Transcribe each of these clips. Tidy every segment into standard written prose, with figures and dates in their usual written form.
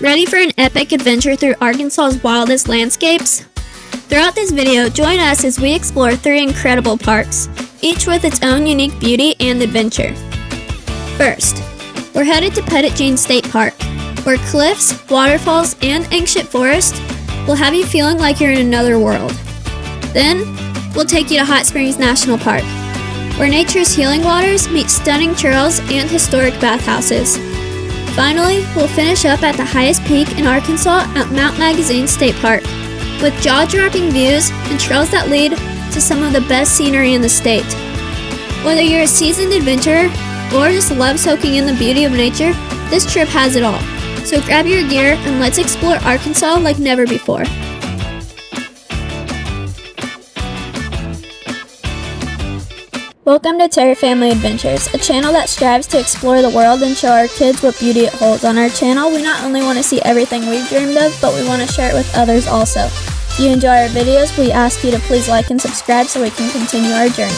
Ready for an epic adventure through Arkansas's wildest landscapes? Throughout this video, join us as we explore 3 incredible parks, each with its own unique beauty and adventure. First, we're headed to Petit State Park, where cliffs, waterfalls, and ancient forest will have you feeling like you're in another world. Then, we'll take you to Hot Springs National Park, where nature's healing waters meet stunning trails and historic bathhouses. Finally, we'll finish up at the highest peak in Arkansas at Mount Magazine State Park, with jaw-dropping views and trails that lead to some of the best scenery in the state. Whether you're a seasoned adventurer or just love soaking in the beauty of nature, this trip has it all. So grab your gear and let's explore Arkansas like never before. Welcome to Terry Family Adventures, a channel that strives to explore the world and show our kids what beauty it holds. On our channel, we not only want to see everything we've dreamed of, but we want to share it with others also. If you enjoy our videos, we ask you to please like and subscribe so we can continue our journey.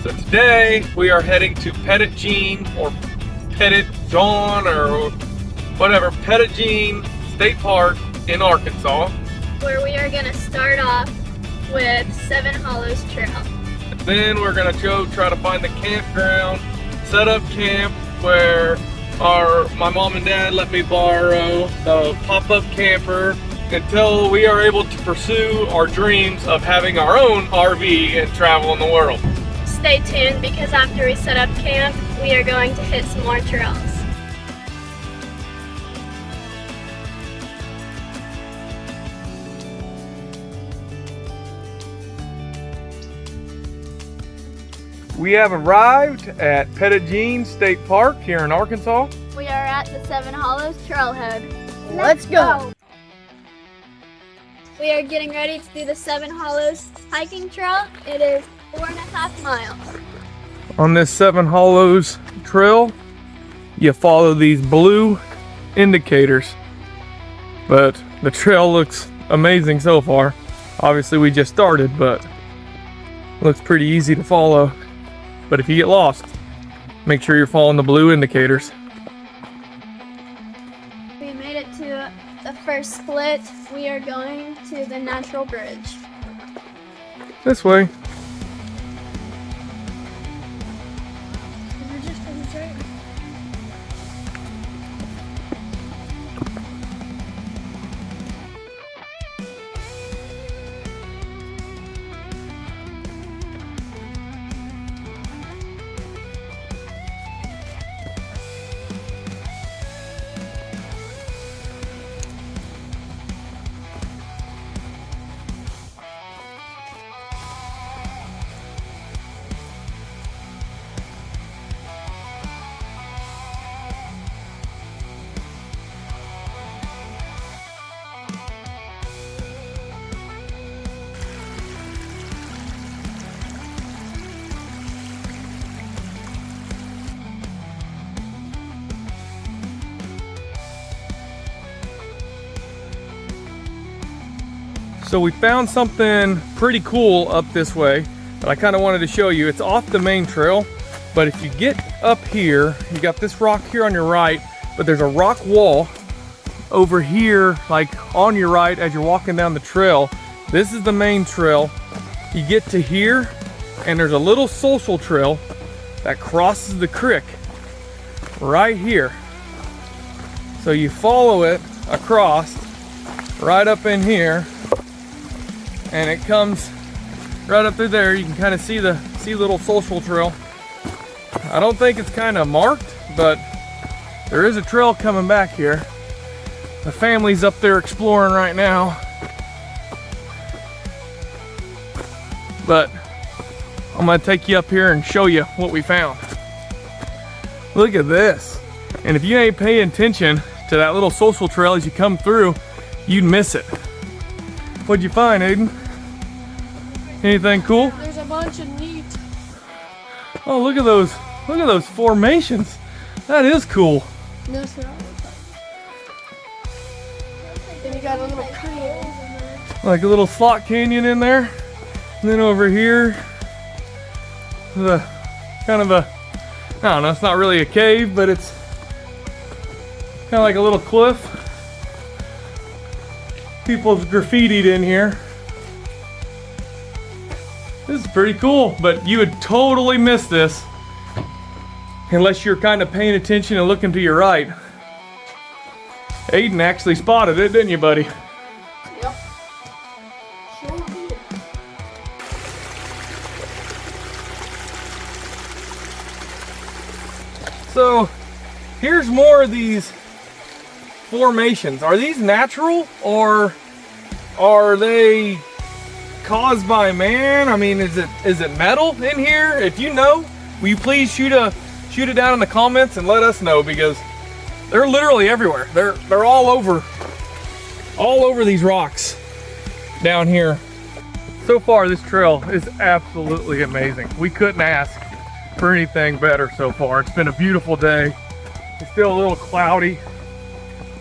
So today, we are heading to Petit or Petit John or whatever, Petit State Park in Arkansas. Where we are going to start off with Seven Hollows Trail. Then we're gonna go try to find the campground, set up camp where my mom and dad let me borrow the pop-up camper until we are able to pursue our dreams of having our own RV and travel in the world. Stay tuned because after we set up camp, we are going to hit some more trails. We have arrived at Petit State Park here in Arkansas. We are at the Seven Hollows Trailhead. Let's go! We are getting ready to do the Seven Hollows hiking trail. It is 4.5 miles. On this Seven Hollows trail, you follow these blue indicators. But the trail looks amazing so far. Obviously we just started, but it looks pretty easy to follow. But if you get lost, make sure you're following the blue indicators. We made it to the first split. We are going to the natural bridge. This way. So we found something pretty cool up this way that I kind of wanted to show you. It's off the main trail, but if you get up here, you got this rock here on your right, but there's a rock wall over here, like on your right as you're walking down the trail. This is the main trail. You get to here, and there's a little social trail that crosses the creek right here. So you follow it across right up in here, and it comes right up through there. You can kind of see the little social trail. I don't think it's kind of marked, but there is a trail coming back here. The family's up there exploring right now. But I'm gonna take you up here and show you what we found. Look at this. And if you ain't paying attention to that little social trail as you come through, you'd miss it. What'd you find, Aiden? Anything cool? There's a bunch of neat. Oh, look at those formations. That is cool. No, sir. Then you got a little cave. Like a little slot canyon in there. And then over here, the kind of a, I don't know, it's not really a cave, but it's Kind of like a little cliff. People's graffitied in here. This is pretty cool, but you would totally miss this unless you're kind of paying attention and looking to your right. Aiden actually spotted it, didn't you, buddy? Yep. Sure did. So here's more of these formations. Are these natural or are they caused by man? I mean, is it metal in here? If you know, will you please shoot it down in the comments and let us know, because they're literally everywhere. They're all over these rocks down here. So far, this trail is absolutely amazing. We couldn't ask for anything better so far. It's been a beautiful day. It's still a little cloudy.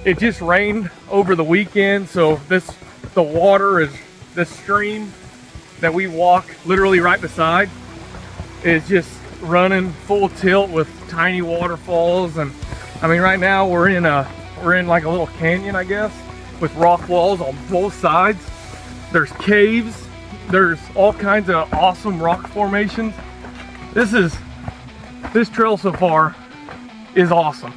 It just rained over the weekend, so the water is, this stream that we walk literally right beside is just running full tilt with tiny waterfalls. And I mean, right now we're in like a little canyon, I guess, with rock walls on both sides. There's caves, there's all kinds of awesome rock formations. This trail so far is awesome.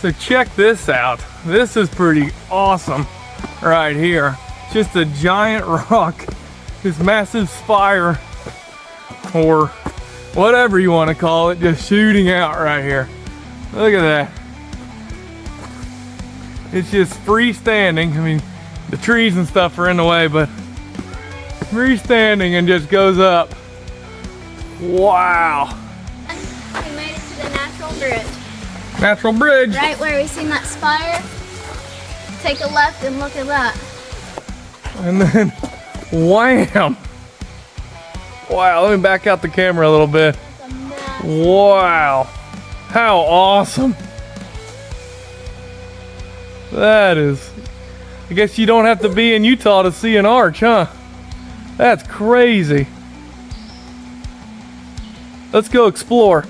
So check this out. This is pretty awesome right here. Just a giant rock, this massive spire, or whatever you want to call it, just shooting out right here. Look at that. It's just freestanding. I mean, the trees and stuff are in the way, but freestanding and just goes up. Wow. We made it to the natural bridge. Natural bridge. Right where we seen that spire. Take a left and look at that. And then, wham! Wow, let me back out the camera a little bit. Wow, how awesome. That is, I guess you don't have to be in Utah to see an arch, huh? That's crazy. Let's go explore.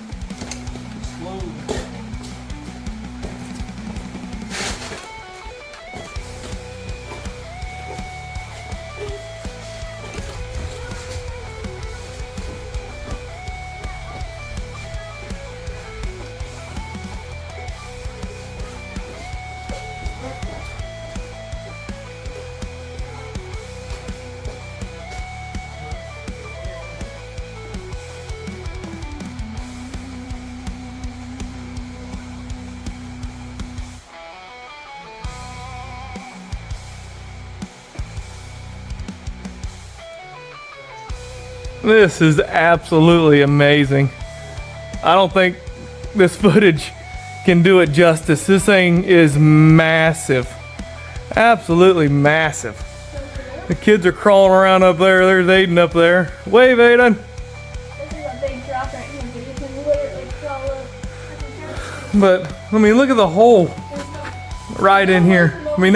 This is absolutely amazing. I don't think this footage can do it justice. This thing is massive. Absolutely massive. The kids are crawling around up there. There's Aiden up there. Wave, Aiden. This is a big drop right here, but you can literally crawl up. But I mean, look at the hole right in here. I mean,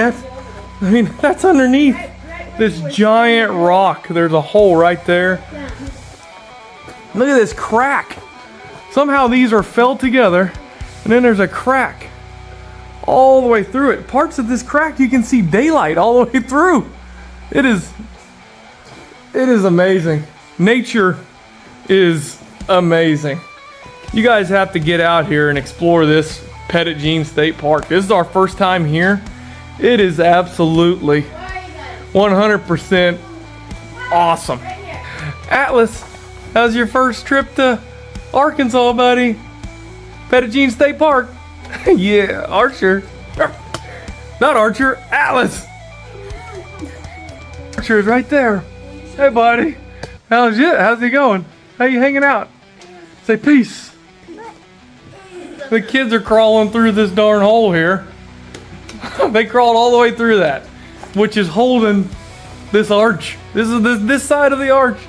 that's underneath this giant rock. There's a hole right there. Look at this crack. Somehow these are fell together, and then there's a crack all the way through it. Parts of this crack you can see daylight all the way through. It is amazing. Nature is amazing. You guys have to get out here and explore this Petit State Park. This is our first time here. It is absolutely 100% awesome. Atlas, how's your first trip to Arkansas, buddy? Petit State Park. Yeah, Archer. Not Archer, Atlas. Archer is right there. Hey, buddy. How's it going? How you hanging out? Say peace. The kids are crawling through this darn hole here. They crawled all the way through that, which is holding this arch. This is this side of the arch.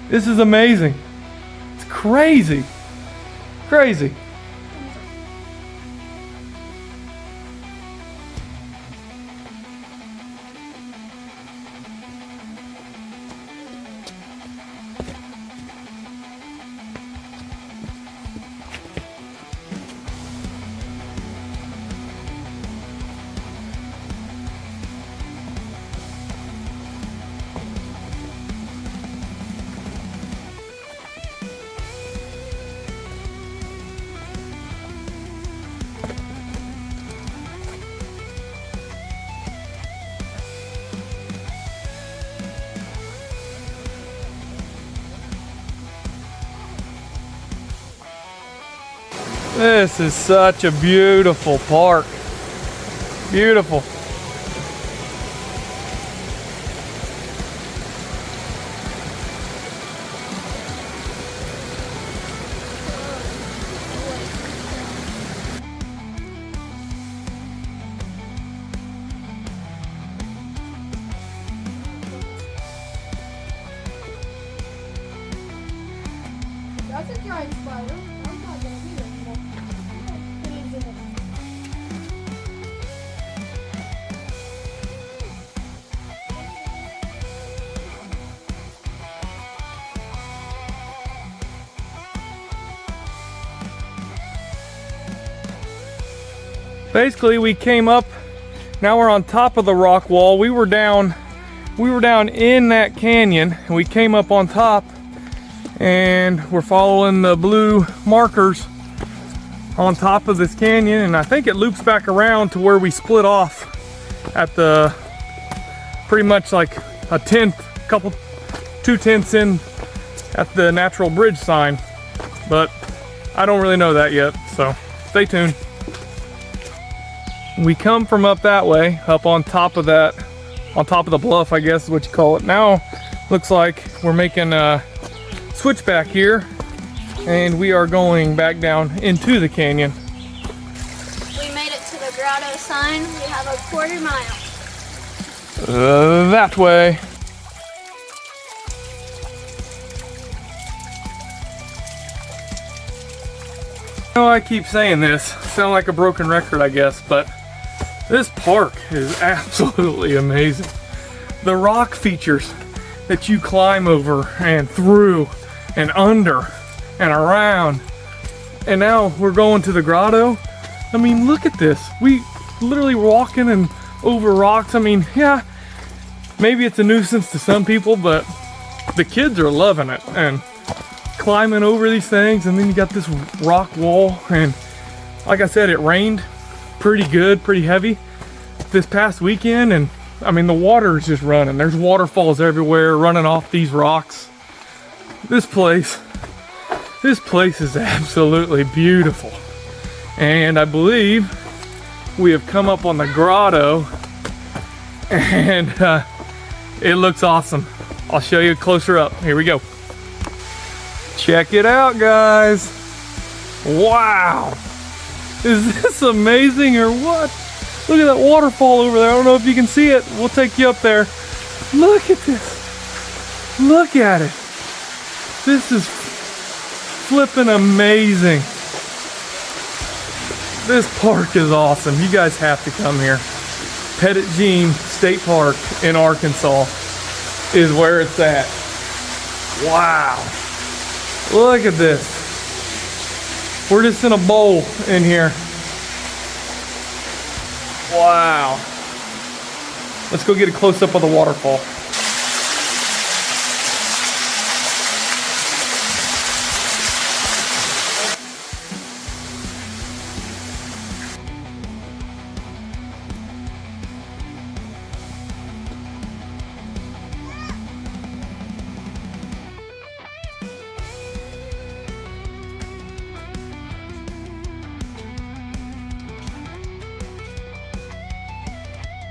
This is amazing. It's crazy. Crazy. This is such a beautiful park. Beautiful. That's a giant spider. I'm not gonna be there anymore. Basically, we came up, now we're on top of the rock wall. We were down in that canyon, and we came up on top, and we're following the blue markers on top of this canyon, and I think it loops back around to where we split off at the, pretty much like a 2/10 in at the natural bridge sign, but I don't really know that yet, so stay tuned. We come from up that way, up on top of that, on top of the bluff, I guess is what you call it. Now, looks like we're making a switchback here, and we are going back down into the canyon. We made it to the grotto sign. We have a 1/4 mile. That way. I know I keep saying this, sound like a broken record, I guess, but this park is absolutely amazing. The rock features that you climb over and through and under and around. And now we're going to the grotto. I mean, look at this. We literally walking and over rocks. I mean, yeah, maybe it's a nuisance to some people, but the kids are loving it and climbing over these things. And then you got this rock wall, and like I said, it rained pretty good, pretty heavy this past weekend, and I mean the water is just running. There's waterfalls everywhere running off these rocks. This place is absolutely beautiful, and I believe we have come up on the grotto, and it looks awesome. I'll show you closer up. Here we go. Check it out, guys. Wow. Is this amazing or what? Look at that waterfall over there. I don't know if you can see it. We'll take you up there. Look at this. Look at it. This is flipping amazing. This park is awesome. You guys have to come here. Petit State Park in Arkansas is where it's at. Wow. Look at this. We're just in a bowl in here. Wow. Let's go get a close-up of the waterfall.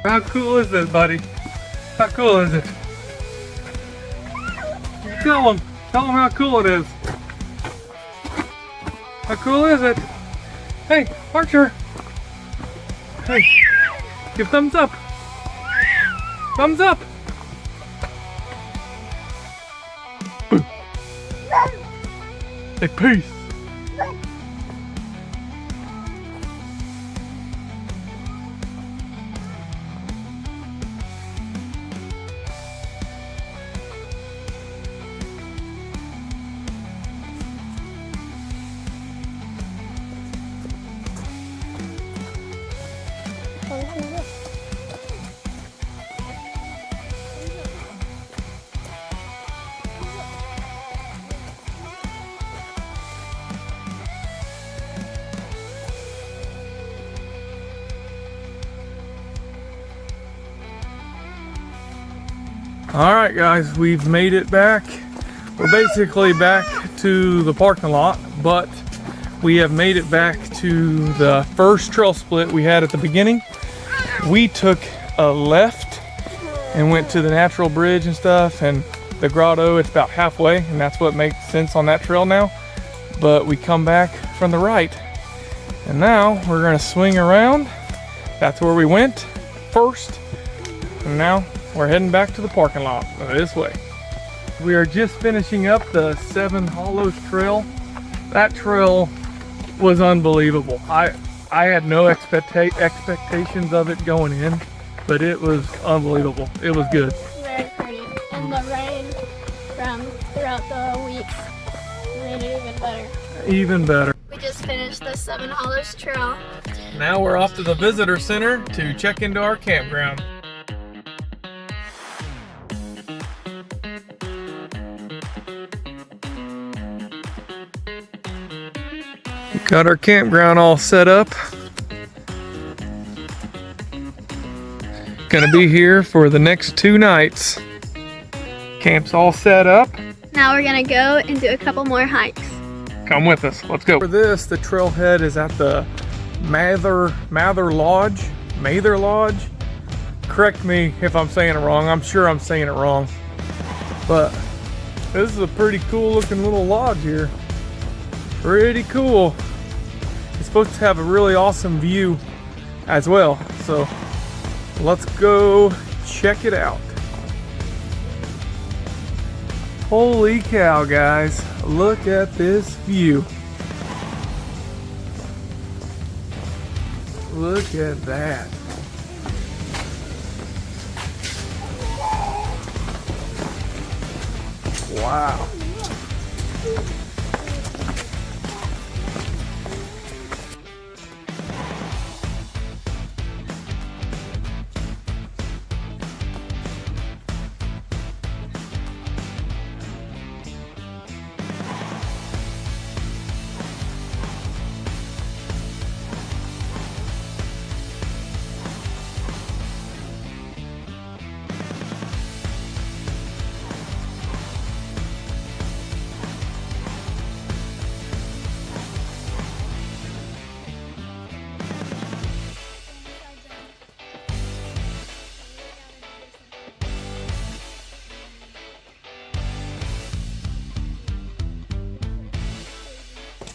How cool is this, buddy? How cool is it? Tell them how cool it is. How cool is it? Hey, Archer. Hey, give thumbs up. Thumbs up. Say peace. All right, guys, we've made it back. We're basically back to the parking lot, but we have made it back to the first trail split we had at the beginning. We took a left and went to the natural bridge and stuff, and the grotto, it's about halfway, and that's what makes sense on that trail now. But we come back from the right, and now we're gonna swing around. That's where we went first, and now we're heading back to the parking lot this way. We are just finishing up the Seven Hollows Trail. That trail was unbelievable. I had no expectations of it going in, but it was unbelievable. It was good. Very pretty. And the rain from throughout the week made it even better. Even better. We just finished the Seven Hollows Trail. Now we're off to the visitor center to check into our campground. Got our campground all set up. Gonna be here for the next 2 nights. Camp's all set up. Now we're gonna go and do a couple more hikes. Come with us, let's go. For this, the trailhead is at the Mather Lodge. Correct me if I'm saying it wrong. I'm sure I'm saying it wrong. But this is a pretty cool looking little lodge here. Pretty cool. It's supposed to have a really awesome view as well. So let's go check it out. Holy cow, guys. Look at this view. Look at that. Wow.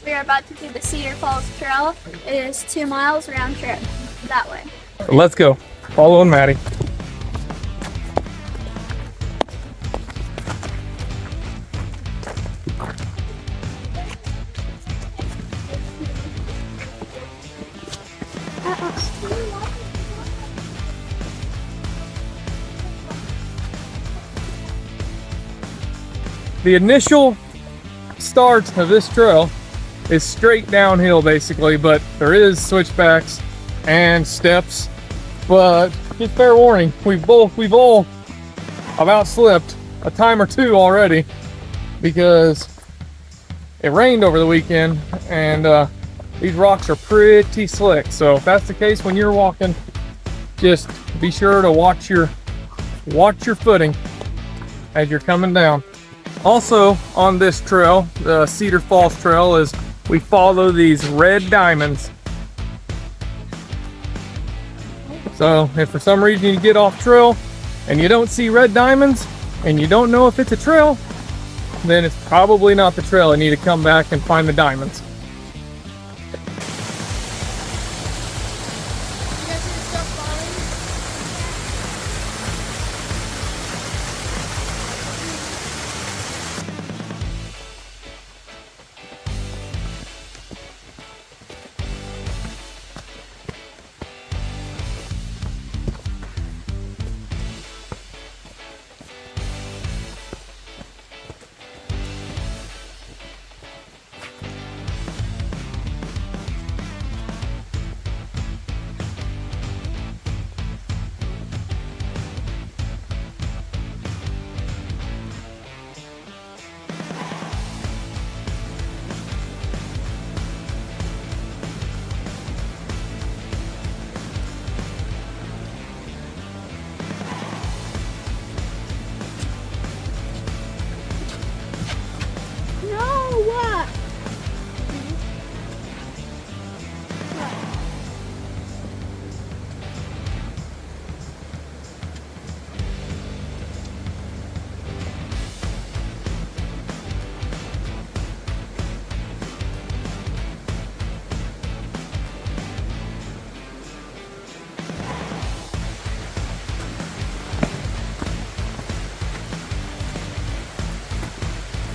We are about to do the Cedar Falls Trail. It is 2 miles round trip that way. Let's go. Following Maddie. The initial start of this trail is straight downhill basically, but there is switchbacks and steps. But just fair warning, we've all about slipped a time or two already because it rained over the weekend, and these rocks are pretty slick. So if that's the case when you're walking, just be sure to watch your footing as you're coming down. Also on this trail, the Cedar Falls Trail, is we follow these red diamonds. So if for some reason you get off trail and you don't see red diamonds and you don't know if it's a trail, then it's probably not the trail. I need to come back and find the diamonds. You guys need to stop falling. No, what?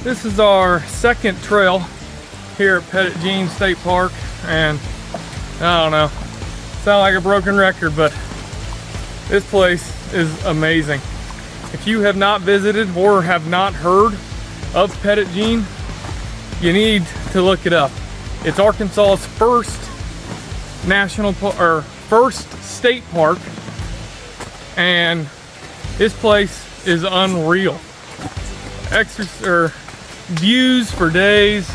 This is our second trail here at Petit State Park, and I don't know, sound like a broken record, but this place is amazing. If you have not visited or have not heard of Petit, you need to look it up. It's Arkansas's first first state park, and this place is unreal. Views for days.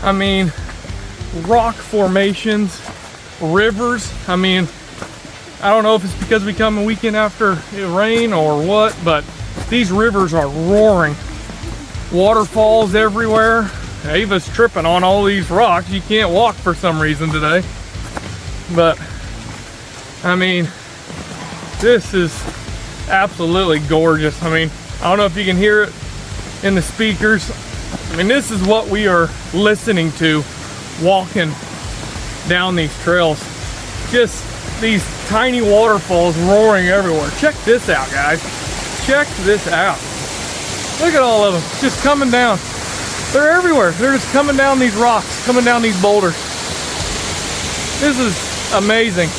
I mean, rock formations, rivers. I mean, I don't know if it's because we come a weekend after it rain or what, but these rivers are roaring. Waterfalls everywhere. Ava's tripping on all these rocks. You can't walk for some reason today. But, I mean, this is absolutely gorgeous. I mean, I don't know if you can hear it in the speakers. I mean, this is what we are listening to walking down these trails. Just these tiny waterfalls roaring everywhere. Check this out, guys. Check this out. Look at all of them just coming down. They're everywhere. They're just coming down these rocks, coming down these boulders. This is amazing.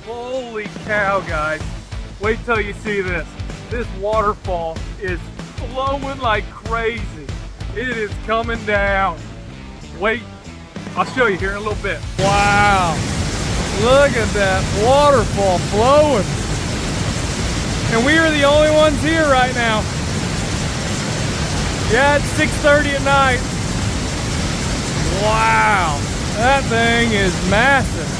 Holy cow, guys. Wait till you see this. This waterfall is flowing like crazy. It is coming down. Wait, I'll show you here in a little bit. Wow. Look at that waterfall flowing. And we are the only ones here right now. Yeah, it's 6:30 at night. Wow. That thing is massive.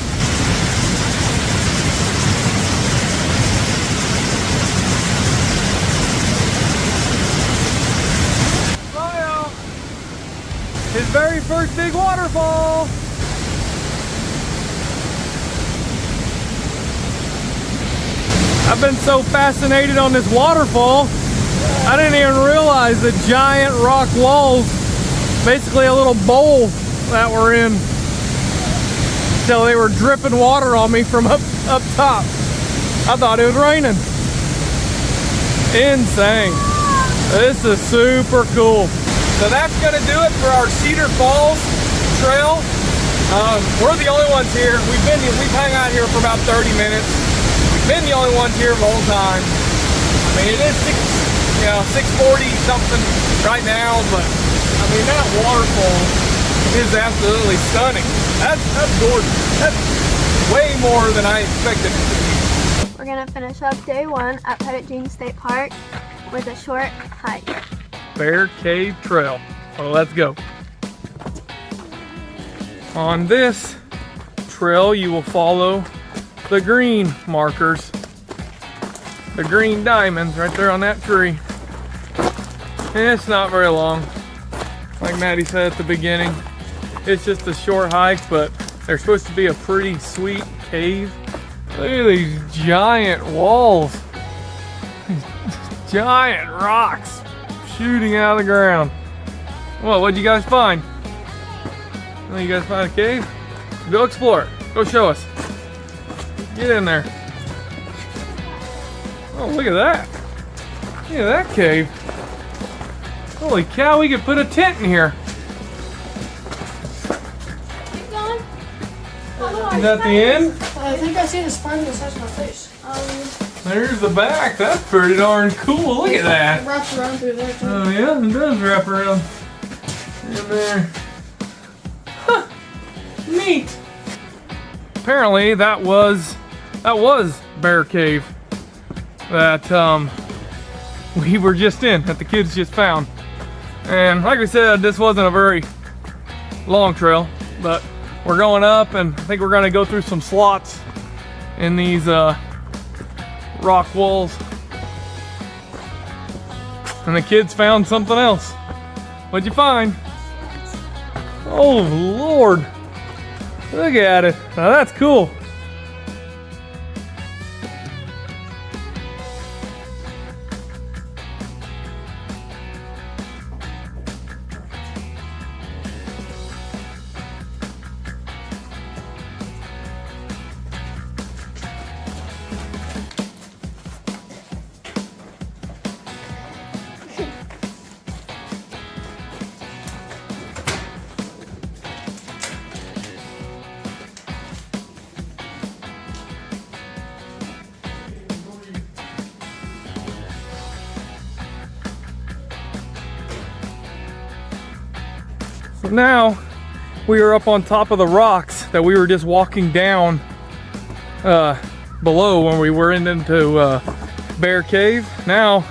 His very first big waterfall. I've been so fascinated on this waterfall, I didn't even realize the giant rock walls, basically a little bowl that we're in, till they were dripping water on me from up top. I thought it was raining. Insane. This is super cool. So that's gonna do it for our Cedar Falls trail. We're the only ones here. We've hung out here for about 30 minutes. We've been the only ones here the whole time. I mean, it is 6:40 something right now, but I mean, that waterfall is absolutely stunning. That's gorgeous. That's way more than I expected it to be. We're gonna finish up day one at Petit State Park with a short hike. Bear Cave Trail. Well, let's go. On this trail, you will follow the green markers, the green diamonds right there on that tree. And it's not very long. Like Maddie said at the beginning, it's just a short hike, but there's supposed to be a pretty sweet cave. Look at these giant walls. These giant rocks shooting out of the ground. Well, what'd you guys find? Oh, you guys find a cave? Go explore it. Go show us. Get in there. Oh, look at that. Look at that cave. Holy cow, we could put a tent in here. Keep going. Is that the end? I think I see the sponge inside my face. There's the back. That's pretty darn cool. Look at It that. wraps around through there too. Oh yeah, it does wrap around in there. Huh. Neat. Apparently that was Bear Cave that we were just in, that the kids just found. And like we said, this wasn't a very long trail, but we're going up, and I think we're gonna go through some slots in these rock walls. And the kids found something else. What'd you find? Oh Lord, look at it. Now that's cool. So now we are up on top of the rocks that we were just walking down below when we were into Bear Cave. Now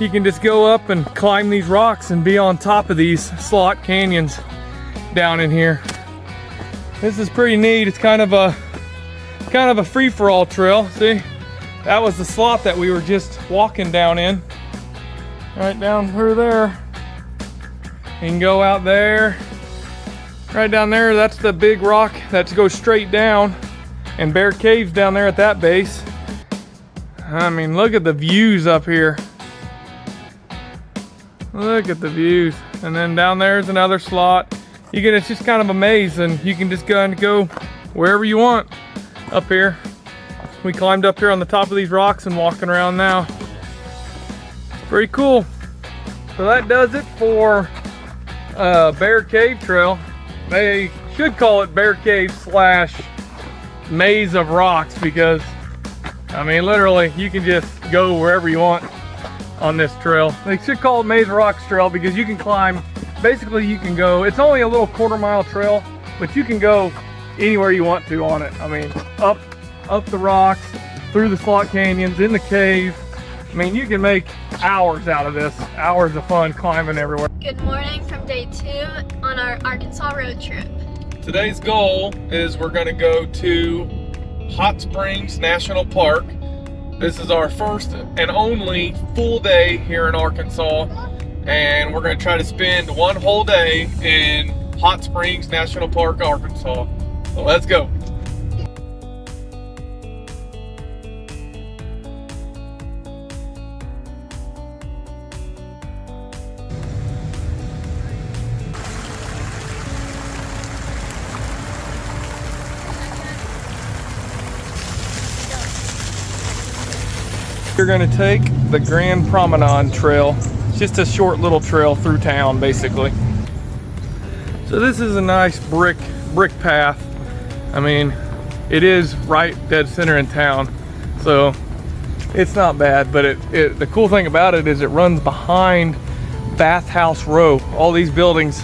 you can just go up and climb these rocks and be on top of these slot canyons down in here. This is pretty neat. It's kind of a free-for-all trail. See, that was the slot that we were just walking down in, right down through there. You can go out there, right down there. That's the big rock that goes straight down, and Bear Cave's down there at that base. I mean, look at the views up here. Look at the views. And then down there's another slot. It's just kind of a maze, and you can just go wherever you want up here. We climbed up here on the top of these rocks and walking around now. It's pretty cool. So that does it for Bear Cave Trail. They should call it Bear Cave / Maze of Rocks, because I mean literally you can just go wherever you want on this trail. They should call it Maze of Rocks Trail because you can climb, basically you can go, it's only a little quarter-mile trail, but you can go anywhere you want to on it. I mean, up the rocks, through the slot canyons, in the cave. I mean, you can make hours out of this, hours of fun climbing everywhere. Good morning from day 2 on our Arkansas road trip. Today's goal is we're going to go to Hot Springs National Park. This is our first and only full day here in Arkansas, and we're going to try to spend one whole day in Hot Springs National Park, Arkansas. So let's go. You're going to take the Grand Promenade Trail. It's just a short little trail through town, basically. So this is a nice brick path. I mean, it is right dead center in town, so it's not bad. But the cool thing about it is it runs behind Bathhouse Row. All these buildings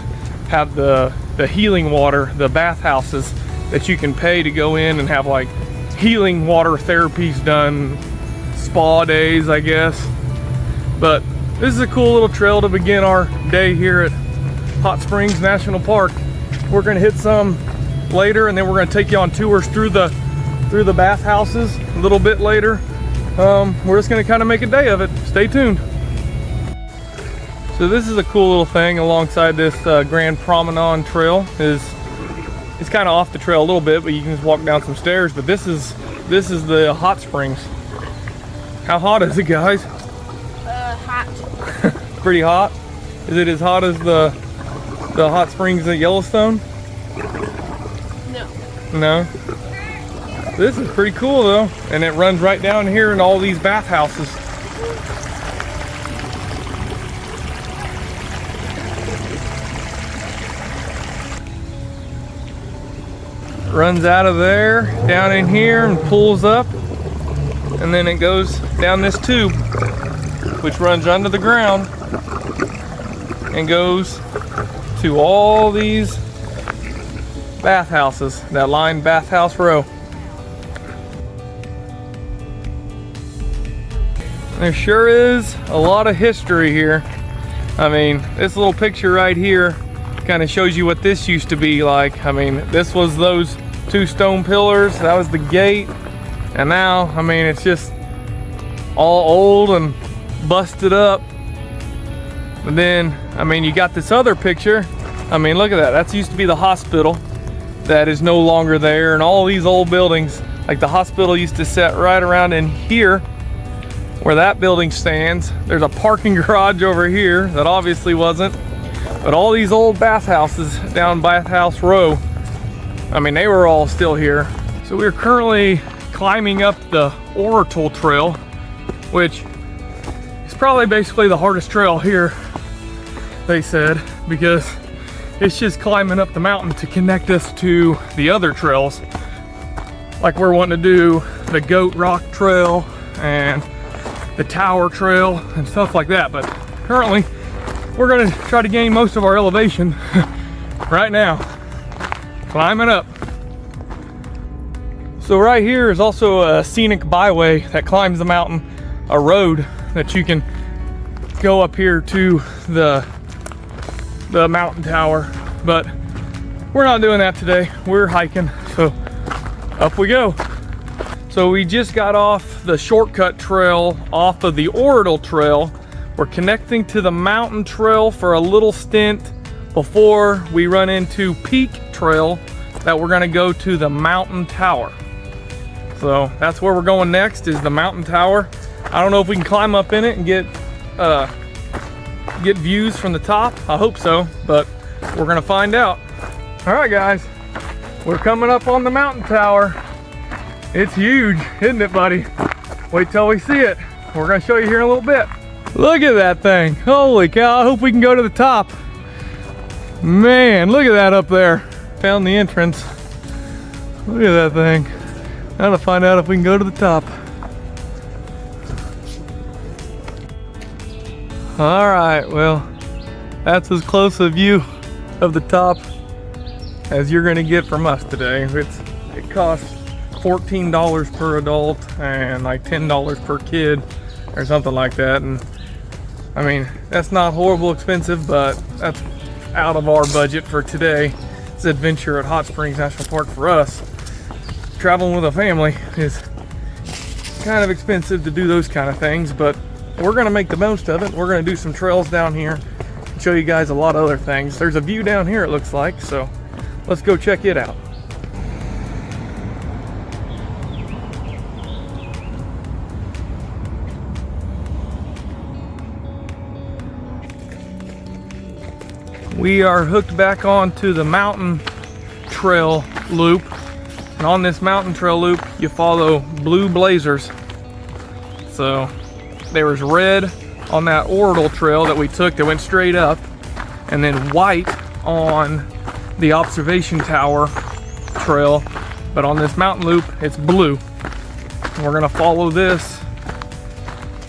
have the healing water, the bathhouses that you can pay to go in and have like healing water therapies done. Spa days, I guess. But this is a cool little trail to begin our day here at Hot Springs National Park. We're gonna hit some later, and then we're gonna take you on tours through the bathhouses a little bit later. We're just gonna kind of make a day of it. Stay tuned. So this is a cool little thing alongside this Grand Promenade Trail is It's kind of off the trail a little bit, but you can just walk down some stairs. But this is the hot springs. How hot is it, guys? Hot. Pretty hot. Is it as hot as the hot springs at Yellowstone? No. No. This is pretty cool though, and it runs right down here in all these bathhouses. Runs out of there, down in here, and pulls up, and then it goes down this tube, which runs under the ground and goes to all these bathhouses that line Bathhouse Row. There sure is a lot of history here. I mean, this little picture right here kind of shows you what this used to be like. I mean, this was those 2 stone pillars, that was the gate, and now, I mean, it's just all old and busted up. And then, I mean, you got this other picture. I mean, look at that. That used to be the hospital that is no longer there, and all these old buildings, like the hospital used to sit right around in here where that building stands. There's a parking garage over here that obviously wasn't, but all these old bathhouses down Bathhouse Row, I mean, they were all still here. So we're currently climbing up the Orbital Trail, which is probably basically the hardest trail here, they said, because it's just climbing up the mountain to connect us to the other trails. Like we're wanting to do the Goat Rock Trail and the Tower Trail and stuff like that. But currently we're gonna try to gain most of our elevation right now, climbing up. So right here is also a scenic byway that climbs the mountain, a road that you can go up here to the mountain tower, but we're not doing that today. We're hiking, so up we go. So we just got off the shortcut trail off of the Orbital Trail. We're connecting to the mountain trail for a little stint before we run into Peak Trail that we're gonna go to the mountain tower. So that's where we're going next, is the mountain tower. I don't know if we can climb up in it and get views from the top. I hope so, but we're gonna find out. All right, guys, we're coming up on the mountain tower. It's huge, isn't it, buddy? Wait till we see it. We're gonna show you here in a little bit. Look at that thing. Holy cow, I hope we can go to the top. Man, look at that up there. Found the entrance. Look at that thing. Now to find out if we can go to the top. All right, well, that's as close a view of the top as you're gonna get from us today. It costs $14 per adult and like $10 per kid or something like that. And I mean, that's not horrible expensive, but that's out of our budget for today. This adventure at Hot Springs National Park for us. Traveling with a family is kind of expensive to do those kind of things, but we're gonna make the most of it. We're gonna do some trails down here and show you guys a lot of other things. There's a view down here, it looks like, so let's go check it out. We are hooked back onto the mountain trail loop. And on this mountain trail loop, you follow blue blazers. So there was red on that Orbital Trail that we took that went straight up, and then white on the observation tower trail. But on this mountain loop, it's blue. And we're gonna follow this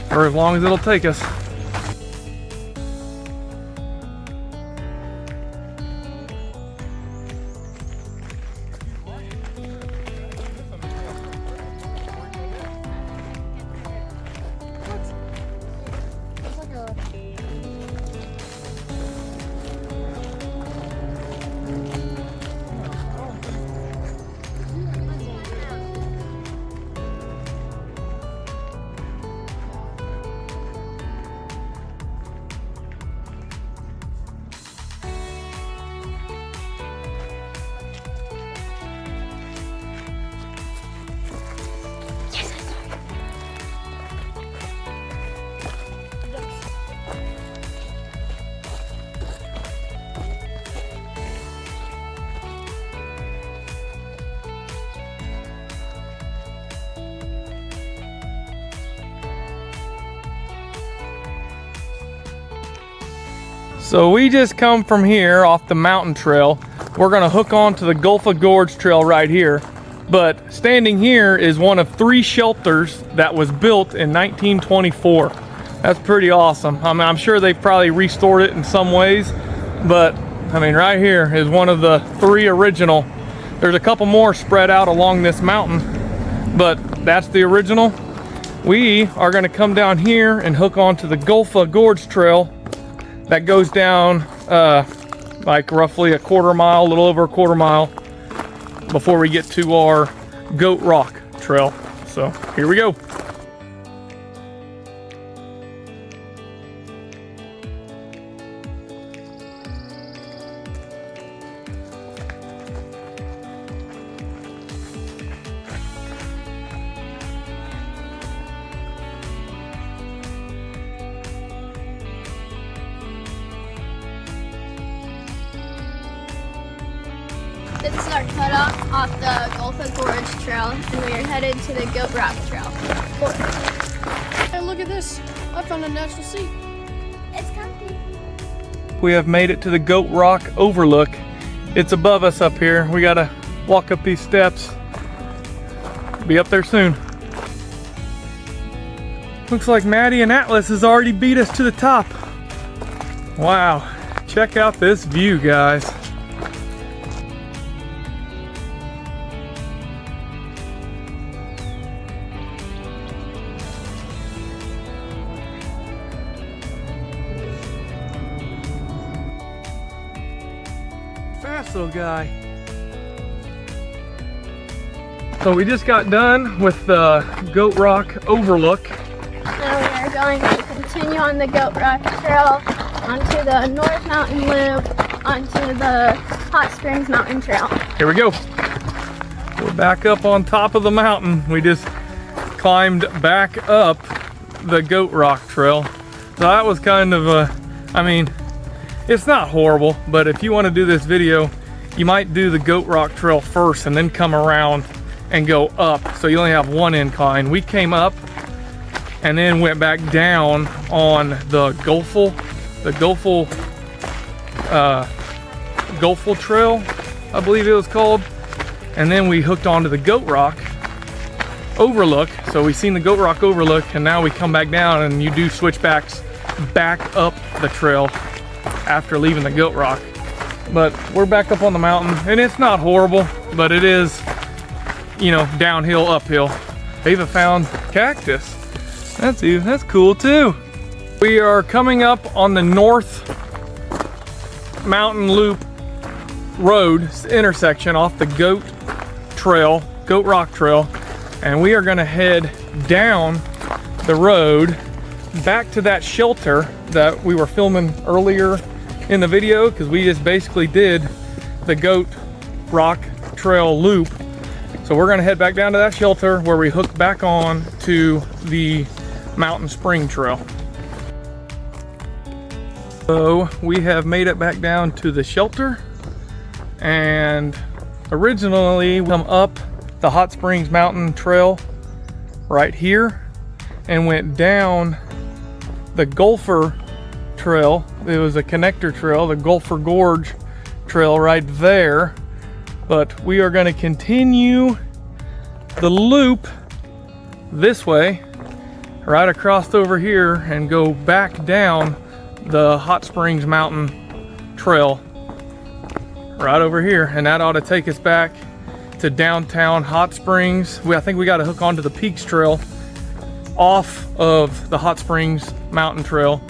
for as long as it'll take us. So we just come from here off the mountain trail. We're gonna hook on to the Gulfa Gorge Trail right here. But standing here is one of 3 shelters that was built in 1924. That's pretty awesome. I mean, I'm sure they've probably restored it in some ways, but I mean, right here is one of the 3 original. There's a couple more spread out along this mountain, but that's the original. We are gonna come down here and hook onto the Gulfa Gorge Trail that goes down like roughly a quarter mile, a little over a quarter mile before we get to our Goat Rock Trail. So here we go. This is our cutoff off the Gulfa Gorge Trail, and we are headed to the Goat Rock Trail. Hey, look at this. I found a natural sea. It's comfy. We have made it to the Goat Rock Overlook. It's above us up here. We gotta walk up these steps. Be up there soon. Looks like Maddie and Atlas has already beat us to the top. Wow, check out this view, guys. Fast little guy. So we just got done with the Goat Rock Overlook. Now we are going to continue on the Goat Rock Trail onto the North Mountain Loop, onto the Hot Springs Mountain Trail. Here we go. We're back up on top of the mountain. We just climbed back up the Goat Rock Trail. So that was kind of a, I mean, it's not horrible, but if you want to do this video, you might do the Goat Rock Trail first and then come around and go up. So you only have 1 incline. We came up and then went back down on the Gulfal Trail, I believe it was called. And then we hooked onto the Goat Rock Overlook. So we seen the Goat Rock Overlook, and now we come back down and you do switchbacks back up the trail after leaving the Goat Rock. But we're back up on the mountain, and it's not horrible, but it is, you know, downhill, uphill. They even found cactus. That's cool too. We are coming up on the North Mountain Loop Road intersection off the Goat Rock Trail, and we are gonna head down the road back to that shelter that we were filming earlier in the video, because we just basically did the Goat Rock Trail loop. So we're gonna head back down to that shelter where we hook back on to the Mountain Spring Trail. So we have made it back down to the shelter, and originally we come up the Hot Springs Mountain Trail right here and went down the Gulfer Trail. It was a connector trail, the Gulfer Gorge Trail right there. But we are going to continue the loop this way, right across over here, and go back down the Hot Springs Mountain Trail right over here. And that ought to take us back to downtown Hot Springs. I think we got to hook onto the Peaks Trail off of the Hot Springs Mountain Trail,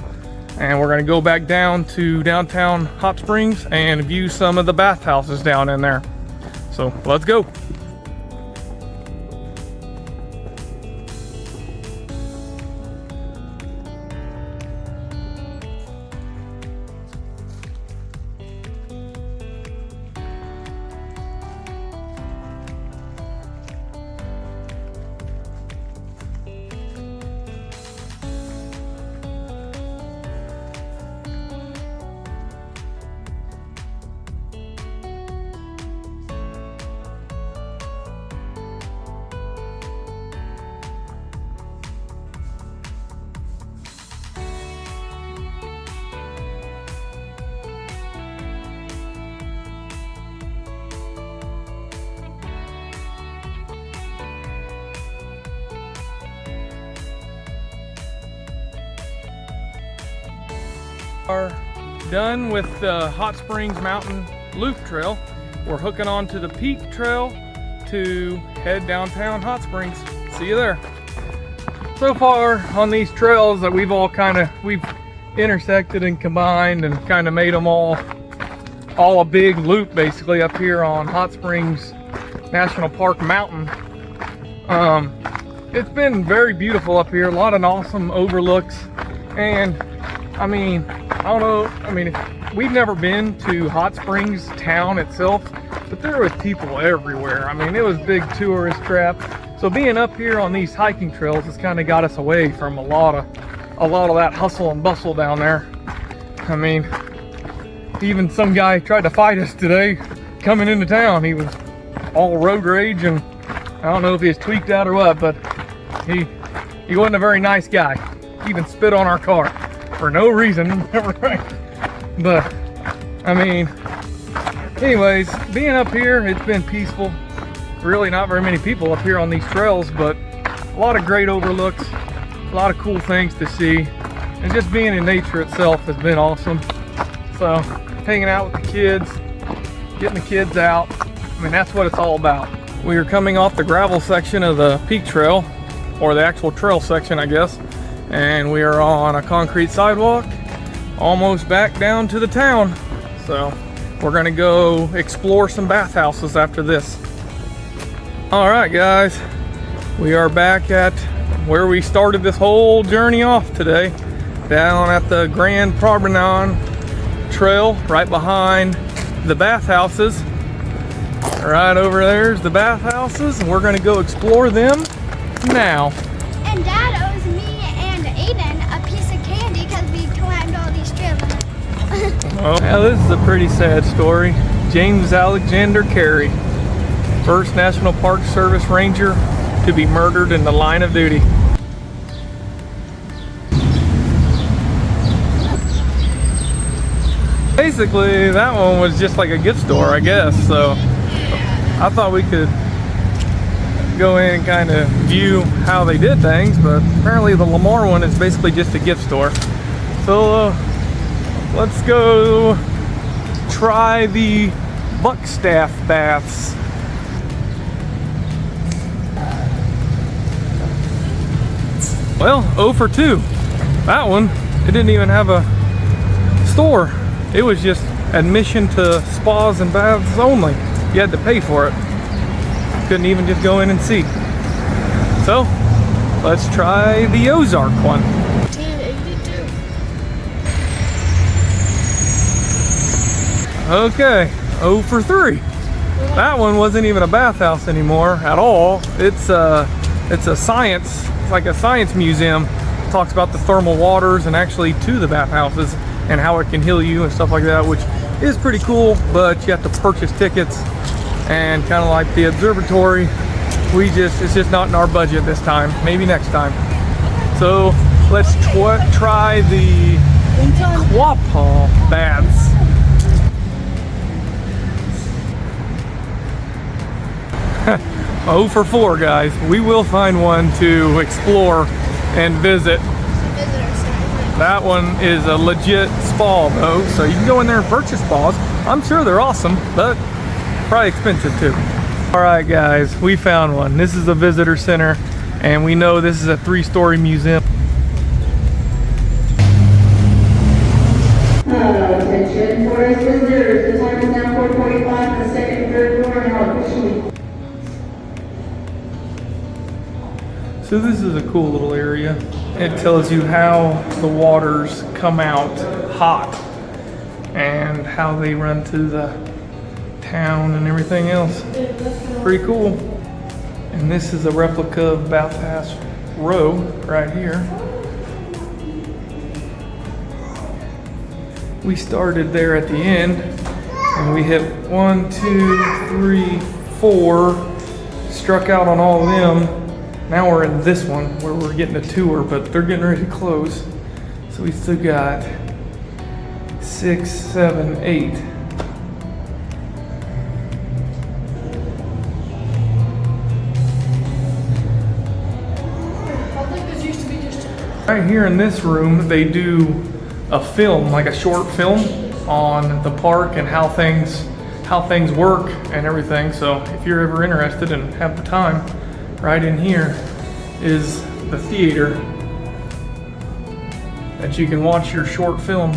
and we're gonna go back down to downtown Hot Springs and view some of the bathhouses down in there. So let's go. Are done with the Hot Springs Mountain Loop Trail. We're hooking on to the Peak Trail to head downtown Hot Springs. See you there. So far on these trails that we've intersected and combined and kind of made them all a big loop basically up here on Hot Springs National Park Mountain. It's been very beautiful up here, a lot of awesome overlooks, and I mean, I don't know, I mean, we've never been to Hot Springs town itself, but there was people everywhere. I mean, it was big tourist trap. So being up here on these hiking trails has kind of got us away from a lot of that hustle and bustle down there. I mean, even some guy tried to fight us today coming into town. He was all road rage, and I don't know if he was tweaked out or what, but he wasn't a very nice guy. He even spit on our car for no reason. But I mean, anyways, being up here, it's been peaceful. Really not very many people up here on these trails, but a lot of great overlooks, a lot of cool things to see, and just being in nature itself has been awesome. So hanging out with the kids, getting the kids out, I mean, that's what it's all about. We are coming off the gravel section of the Peak Trail, or the actual trail section, I guess, and we are on a concrete sidewalk almost back down to the town. So we're gonna go explore some bathhouses after this. All right, guys, we are back at where we started this whole journey off today, down at the Grand Promenade Trail, right behind the bathhouses. Right over there's the bathhouses, and we're gonna go explore them now. And Dad owes me and Aiden a piece of candy because we climbed all these trails. Oh, now this is a pretty sad story. James Alexander Carey, first National Park Service Ranger to be murdered in the line of duty. Basically, that one was just like a gift store, I guess. So I thought we could go in and kind of view how they did things, but apparently the Lamar one is basically just a gift store. So let's go try the Buckstaff baths. Well, 0 for 2. That one, it didn't even have a store. It was just admission to spas and baths only. You had to pay for it. Couldn't even just go in and see. So, let's try the Ozark one. 1982. Okay, 0 for 3. That one wasn't even a bathhouse anymore at all. It's a science, it's like a science museum. It talks about the thermal waters and actually to the bathhouses and how it can heal you and stuff like that, which is pretty cool, but you have to purchase tickets, and kind of like the observatory, it's just not in our budget this time. Maybe next time. So let's try the Quapaw baths. Oh for 4, guys. We will find one to explore and visit. That one is a legit spa though, so you can go in there and purchase spas. I'm sure they're awesome, but probably expensive too. All right, guys, we found one. This is a visitor center, and we know this is a 3-story museum. Attention, forest visitors. The time is now 4:45. The second and third floor now officially. So this is a cool little area. It tells you how the waters come out hot and how they run to the town and everything else. Pretty cool. And this is a replica of Bathhouse Row right here. We started there at the end, and we hit 1, 2, 3, 4, struck out on all of them. Now we're in this one where we're getting a tour, but they're getting ready to close. So we still got 6, 7, 8. I think this used to be just Right here in this room, they do a film, like a short film on the park and how things work and everything. So if you're ever interested and have the time, right in here is the theater that you can watch your short film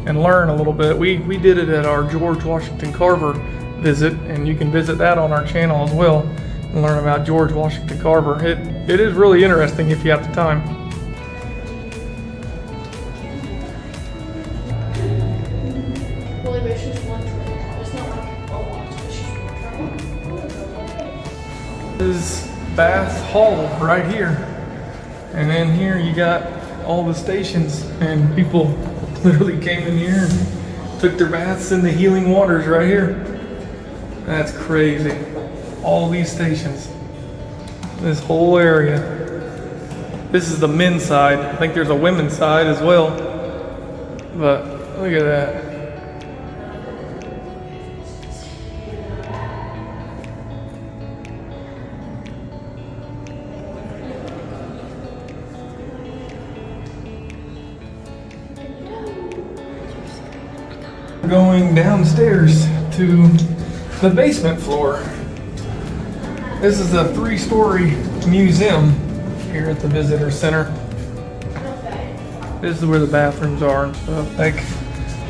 and learn a little bit. We did it at our George Washington Carver visit, and you can visit that on our channel as well and learn about George Washington Carver. It is really interesting if you have the time. This is Bath Hall right here, and then here you got all the stations, and people literally came in here and took their baths in the healing waters right here. That's crazy. All these stations, this whole area. This is the men's side. I think there's a women's side as well, but look at that. Going downstairs to the basement floor. This is a 3-story museum here at the visitor center. This is where the bathrooms are and stuff, like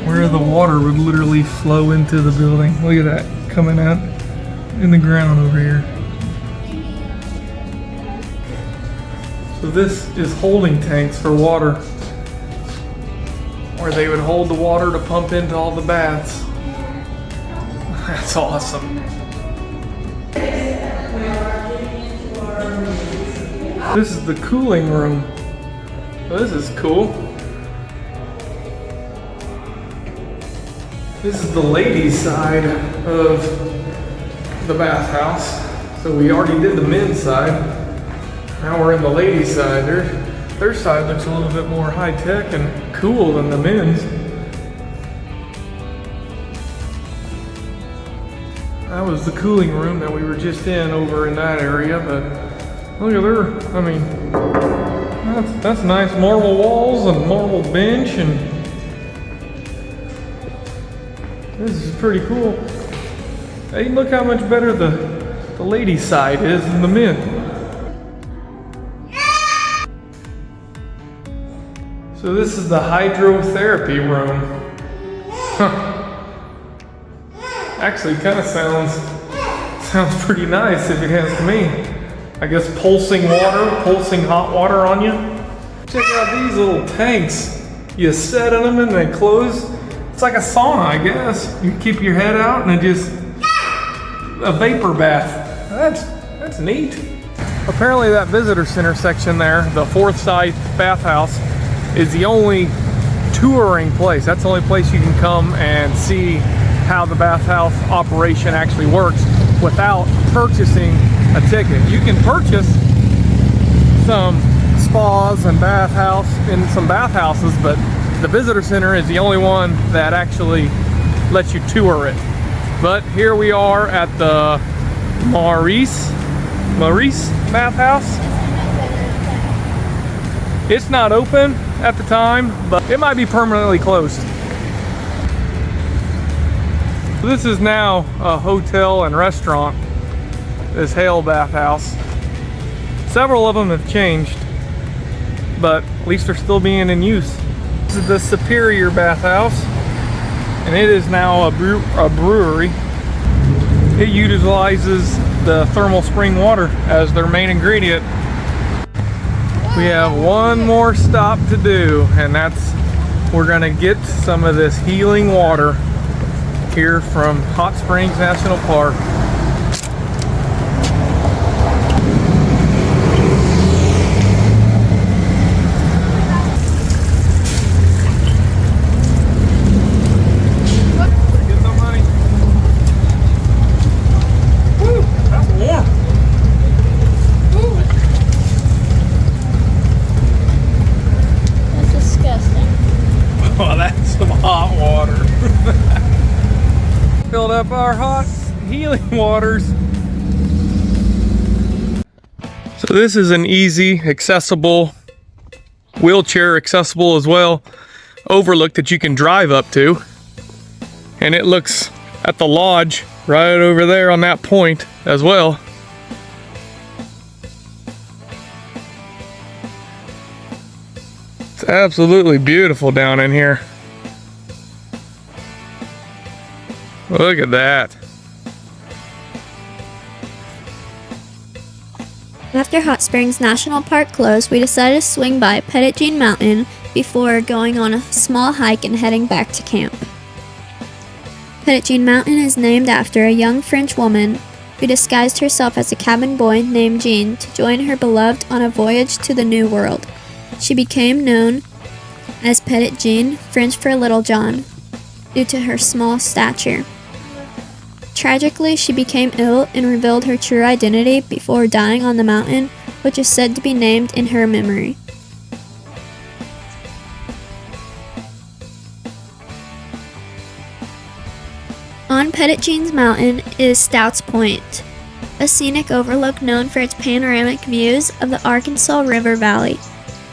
where the water would literally flow into the building. Look at that coming out in the ground over here. So this is holding tanks for water, where they would hold the water to pump into all the baths. That's awesome. This is the cooling room. This is cool. This is the ladies' side of the bathhouse. So we already did the men's side. Now we're in the ladies' side. Their side looks a little bit more high-tech and cool than the men's. That was the cooling room that we were just in over in that area, but look at her. I mean, that's nice marble walls and marble bench, and this is pretty cool. Hey, look how much better the ladies' side is than the men. So this is the hydrotherapy room. Actually, kind of sounds pretty nice if you ask me. I guess pulsing hot water on you. Check out these little tanks. You set in them and they close. It's like a sauna, I guess. You keep your head out and it just a vapor bath. That's neat. Apparently that visitor center section there, the Forsyth bathhouse, is the only touring place. That's the only place you can come and see how the bathhouse operation actually works without purchasing a ticket. You can purchase some spas and in some bathhouses, but the visitor center is the only one that actually lets you tour it. But here we are at the Maurice bathhouse. It's not open at the time, but it might be permanently closed. This is now a hotel and restaurant, this Hale bathhouse. Several of them have changed, but at least they're still being in use. This is the Superior bathhouse, and it is now a brewery. It utilizes the thermal spring water as their main ingredient. We have one more stop to do, and we're gonna get some of this healing water here from Hot Springs National Park. Get some money. Woo, that's warm. That's disgusting. Oh, that's some hot water. Filled up our hot healing waters. So this is an easy, accessible, wheelchair accessible as well, overlook that you can drive up to. And it looks at the lodge right over there on that point as well. It's absolutely beautiful down in here. Look at that. After Hot Springs National Park closed, we decided to swing by Petit Mountain before going on a small hike and heading back to camp. Petit Mountain is named after a young French woman who disguised herself as a cabin boy named Jean to join her beloved on a voyage to the New World. She became known as Petit Jean, French for Little John, due to her small stature. Tragically, she became ill and revealed her true identity before dying on the mountain, which is said to be named in her memory. On Petit Jean's mountain is Stouts Point, a scenic overlook known for its panoramic views of the Arkansas River Valley.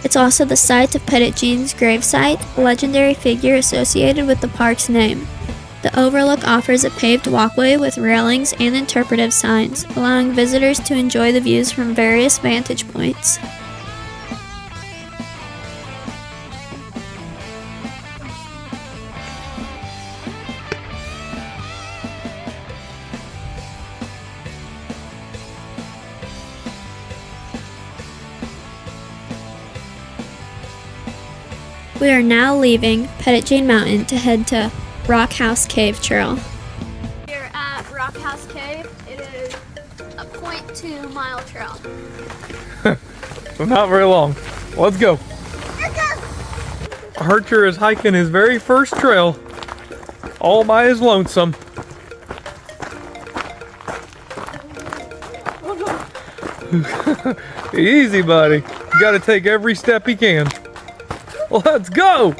It's also the site of Petit Jean's gravesite, a legendary figure associated with the park's name. The overlook offers a paved walkway with railings and interpretive signs, allowing visitors to enjoy the views from various vantage points. We are now leaving Petit Jean Mountain to head to Rock House Cave Trail. We're at Rock House Cave. It is a 0.2 mile trail. So not very long. Let's go. Archer is hiking his very first trail all by his lonesome. Easy, buddy. You gotta take every step he can. Let's go!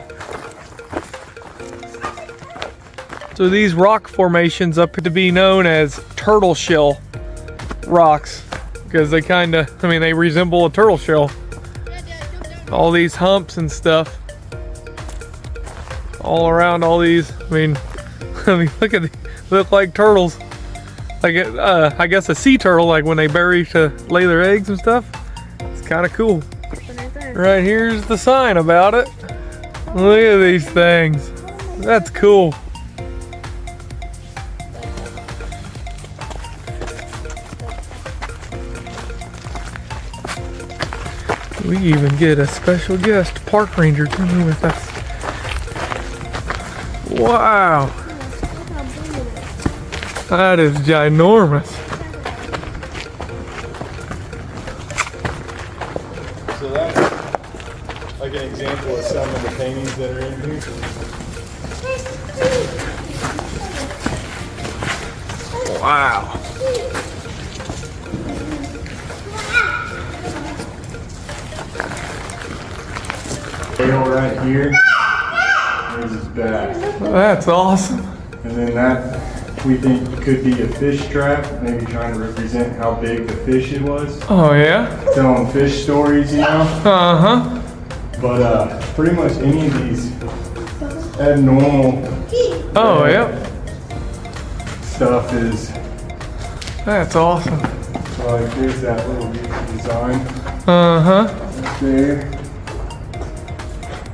So these rock formations up to be known as turtle shell rocks because they they resemble a turtle shell. All these humps and stuff all around all these. I mean look at these, look like turtles. Like I guess a sea turtle, like when they bury to lay their eggs and stuff. It's kind of cool. Right here's the sign about it. Look at these things. That's cool. We even get a special guest park ranger coming with us. Wow. That is ginormous. So that's like an example of some of the paintings that are in here. Wow. Tail right here. There's his back. That's awesome. And then that we think could be a fish trap, maybe trying to represent how big the fish it was. Oh yeah? Telling fish stories, you know? Uh-huh. But pretty much any of these abnormal stuff is. That's awesome. Like here's that little design. Uh-huh. There.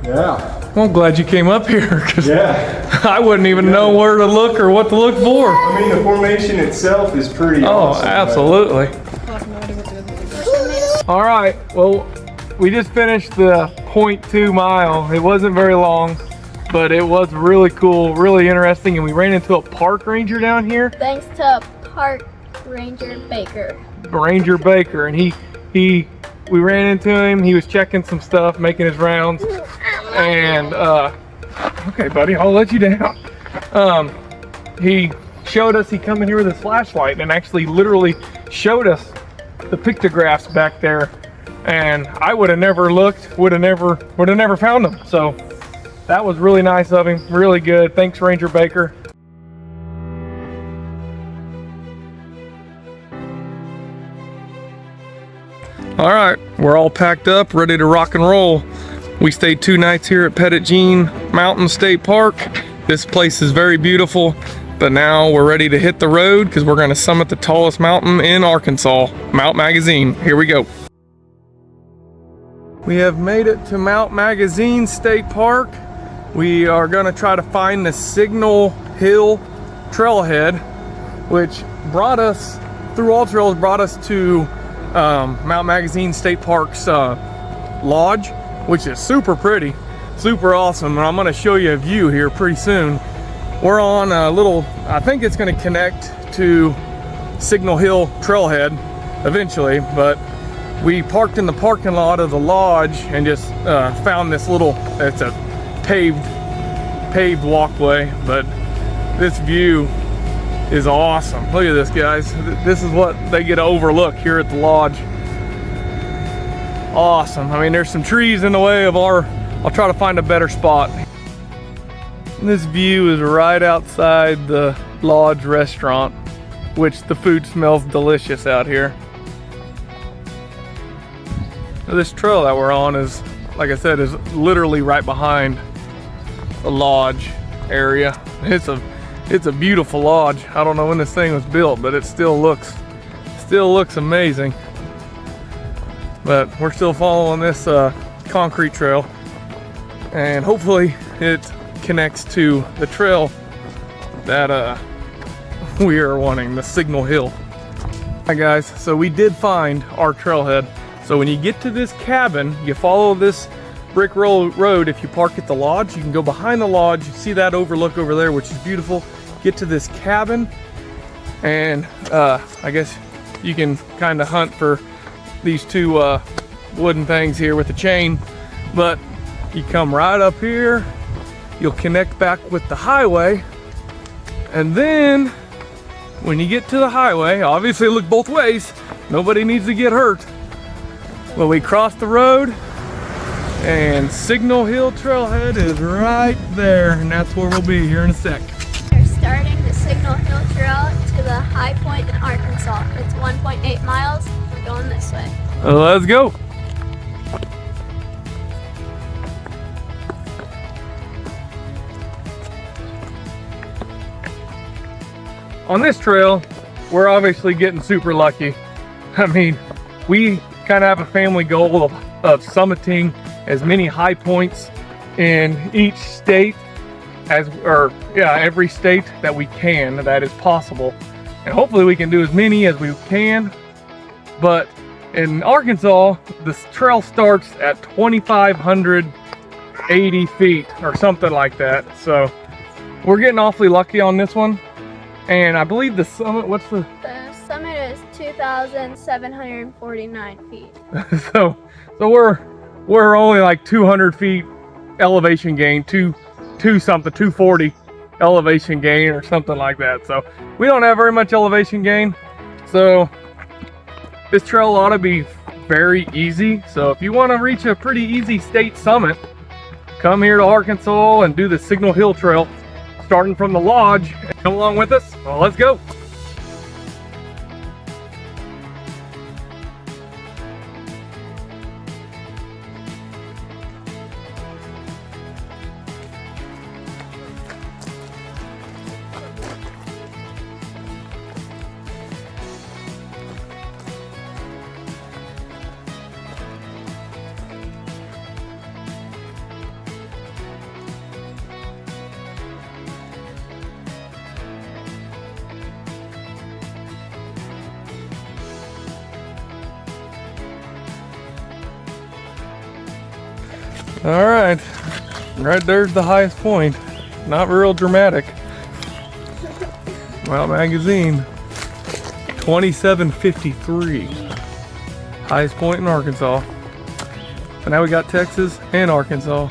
Yeah. Well, I'm glad you came up here because Yeah. I wouldn't even know where to look or what to look for. I mean, the formation itself is pretty awesome. Oh, absolutely. All right, well, we just finished the 0.2 mile. It wasn't very long, but it was really cool, really interesting, and we ran into a park ranger down here. Thanks to Park Ranger Baker. Ranger Baker, and we ran into him. He was checking some stuff, making his rounds, and okay, buddy, I'll let you down. He showed us, he come in here with his flashlight and actually literally showed us the pictographs back there, and I would have never looked, would have never found them. So that was really nice of him, really good. Thanks, Ranger Baker. All right, we're all packed up, ready to rock and roll. We stayed 2 nights here at Petit Mountain State Park. This place is very beautiful, but now we're ready to hit the road because we're gonna summit the tallest mountain in Arkansas, Mount Magazine. Here we go. We have made it to Mount Magazine State Park. We are gonna try to find the Signal Hill trailhead, which brought us, through all trails, brought us to Mount Magazine State Park's lodge, which is super pretty, super awesome. And I'm gonna show you a view here pretty soon. We're on a little, I think it's gonna connect to Signal Hill trailhead eventually, but we parked in the parking lot of the lodge and just found this little, it's a paved walkway, but this view is awesome. Look at this, guys. This is what they get to overlook here at the lodge. Awesome. I mean, there's some trees in the way of I'll try to find a better spot. This view is right outside the lodge restaurant, which the food smells delicious out here. Now, this trail that we're on is, like I said, is literally right behind the lodge area. It's a beautiful lodge. I don't know when this thing was built, but it still looks amazing. But we're still following this concrete trail, and hopefully it connects to the trail that we are wanting, the Signal Hill. Alright guys, so we did find our trailhead. So when you get to this cabin, you follow this brick road. If you park at the lodge, you can go behind the lodge. You see that overlook over there, which is beautiful. Get to this cabin, and I guess you can kind of hunt for these two wooden things here with the chain. But you come right up here, you'll connect back with the highway, and then when you get to the highway, obviously look both ways, nobody needs to get hurt. Well, we cross the road, and Signal Hill trailhead is right there, and that's where we'll be here in a sec. We're starting the Signal Hill Trail to the high point in Arkansas. It's 1.8 miles. We're going this way. Let's go. On this trail, we're obviously getting super lucky. I mean, we kind of have a family goal of summiting as many high points in each state every state that we can, that is possible. And hopefully we can do as many as we can. But in Arkansas, this trail starts at 2,580 feet or something like that. So we're getting awfully lucky on this one. And I believe the summit, The summit is 2,749 feet. so we're only like 200 feet elevation gain, 240 elevation gain or something like that. So we don't have very much elevation gain. So this trail ought to be very easy. So if you want to reach a pretty easy state summit, come here to Arkansas and do the Signal Hill Trail, starting from the lodge. Come along with us. Well, let's go. All right, there's the highest point. Not real dramatic. Mount Magazine, 2753. Highest point in Arkansas. So now we got Texas and Arkansas.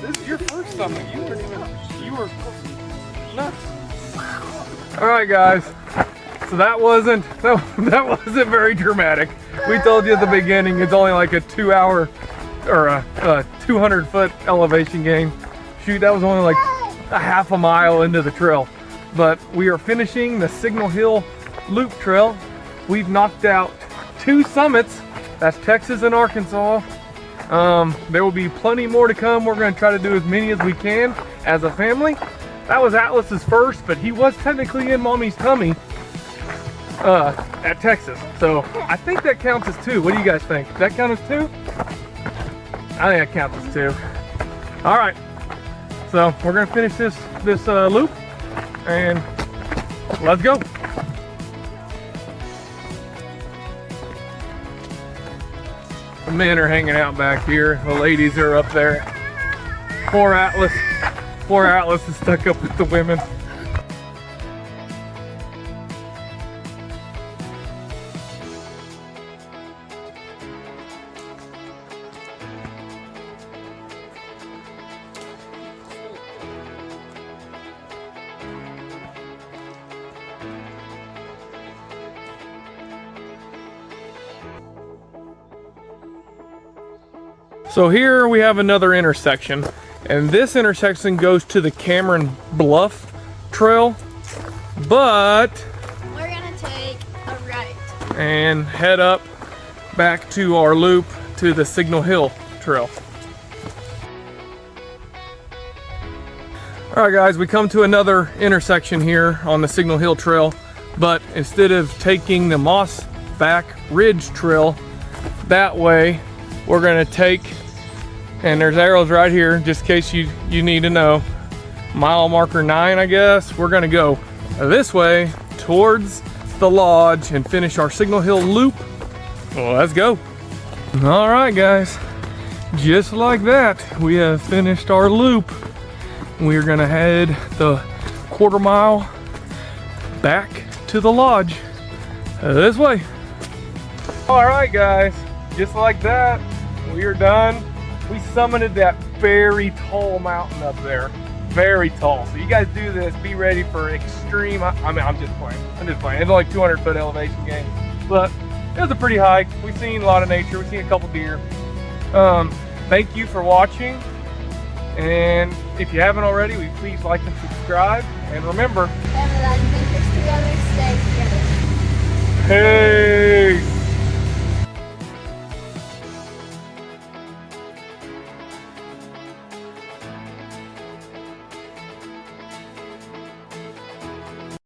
This is your first summit. You were nuts. All right, guys. So that wasn't very dramatic. We told you at the beginning it's only like a 2 hour or a 200-foot elevation gain. Shoot, that was only like a half a mile into the trail. But we are finishing the Signal Hill Loop Trail, we've knocked out 2 summits. That's Texas and Arkansas. There will be plenty more to come. We're going to try to do as many as we can as a family. That was Atlas's first, but he was technically in mommy's tummy at Texas. So I think that counts as 2. What do you guys think? Does that count as 2? I think that counts as 2. All right. So we're going to finish this loop and let's go. The men are hanging out back here. The ladies are up there. Poor Atlas. Poor Atlas is stuck up with the women. So here we have another intersection, and this intersection goes to the Cameron Bluff Trail, but We're gonna take a right. and head up back to our loop to the Signal Hill Trail. All right guys, we come to another intersection here on the Signal Hill Trail, but instead of taking the Moss Back Ridge Trail that way, we're gonna take, and there's arrows right here just in case you need to know, mile marker 9 I guess. We're gonna go this way towards the lodge and finish our Signal Hill loop. Well, let's go. All right guys, just like that we have finished our loop. We're gonna head the 1/4 mile back to the lodge this way. All right guys, just like that we are done. We summited that very tall mountain up there. Very tall. So you guys do this, be ready for extreme, I'm just playing. It's like 200-foot elevation gain. But it was a pretty hike. We've seen a lot of nature. We've seen a couple deer. Thank you for watching. And if you haven't already, please like and subscribe. And remember, Family that adventures together, stay together. hey.